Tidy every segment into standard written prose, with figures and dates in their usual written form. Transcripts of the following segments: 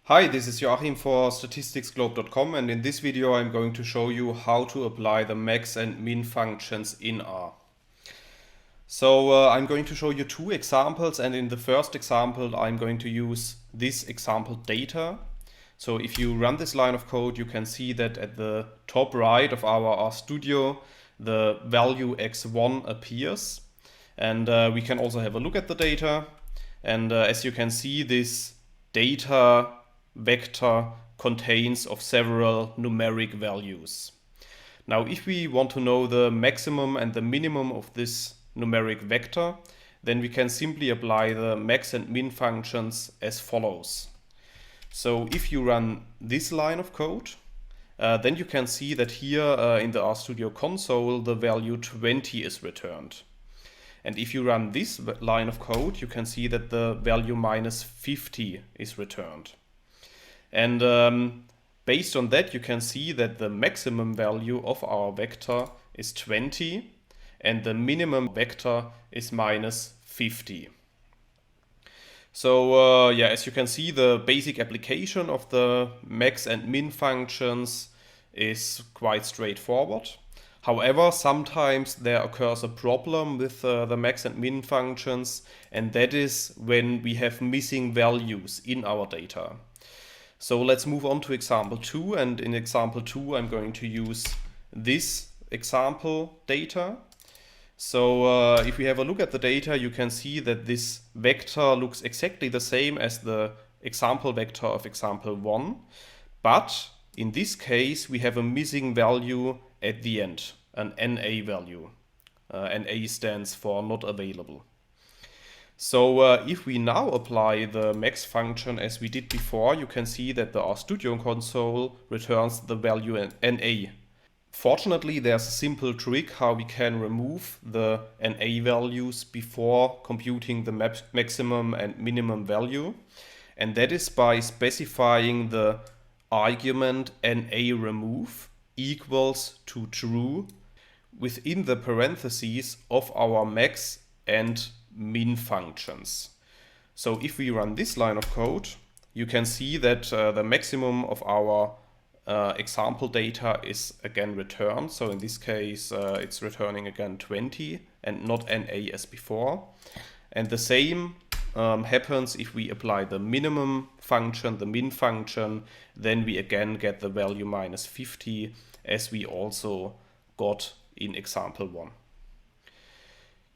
Hi, this is Joachim for statisticsglobe.com, and in this video I'm going to show you how to apply the max and min functions in R. So I'm going to show you two examples, and in the first example I'm going to use this example data. So if you run this line of code, you can see that at the top right of our RStudio the value x1 appears, and we can also have a look at the data. And as you can see, this data vector contains of several numeric values. Now, if we want to know the maximum and the minimum of this numeric vector, then we can simply apply the max and min functions as follows. So if you run this line of code, then you can see that here in the RStudio console the value 20 is returned. And if you run this line of code, you can see that the value -50 is returned. And based on that, you can see that the maximum value of our vector is 20 and the minimum vector is -50. So as you can see, the basic application of the max and min functions is quite straightforward. However, sometimes there occurs a problem with the max and min functions, and that is when we have missing values in our data. So let's move on to example 2, and in example 2 I'm going to use this example data. So if we have a look at the data, you can see that this vector looks exactly the same as the example vector of example 1, but in this case we have a missing value at the end, an NA value. NA stands for not available. So if we now apply the max function as we did before, you can see that the RStudio console returns the value NA. Fortunately, there's a simple trick how we can remove the NA values before computing the maximum and minimum value. And that is by specifying the argument NA remove equals to true within the parentheses of our max and min functions. So if we run this line of code, you can see that the maximum of our example data is again returned. So in this case it's returning again 20 and not NA as before. And the same happens if we apply the minimum function, the min function, then we again get the value -50 as we also got in example 1.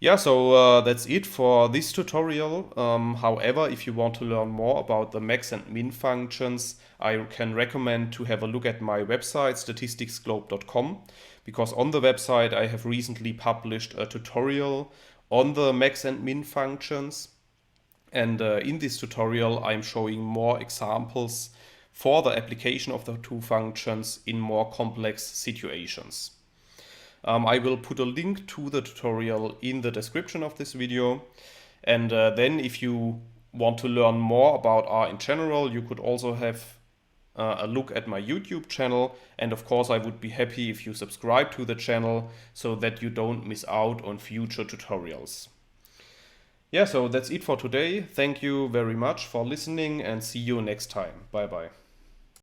Yeah, so that's it for this tutorial. However, if you want to learn more about the max and min functions, I can recommend to have a look at my website, statisticsglobe.com, because on the website I have recently published a tutorial on the max and min functions. And in this tutorial I'm showing more examples for the application of the two functions in more complex situations. I will put a link to the tutorial in the description of this video. And then if you want to learn more about R in general, you could also have a look at my YouTube channel. And of course, I would be happy if you subscribe to the channel so that you don't miss out on future tutorials. Yeah, so that's it for today. Thank you very much for listening and see you next time. Bye bye.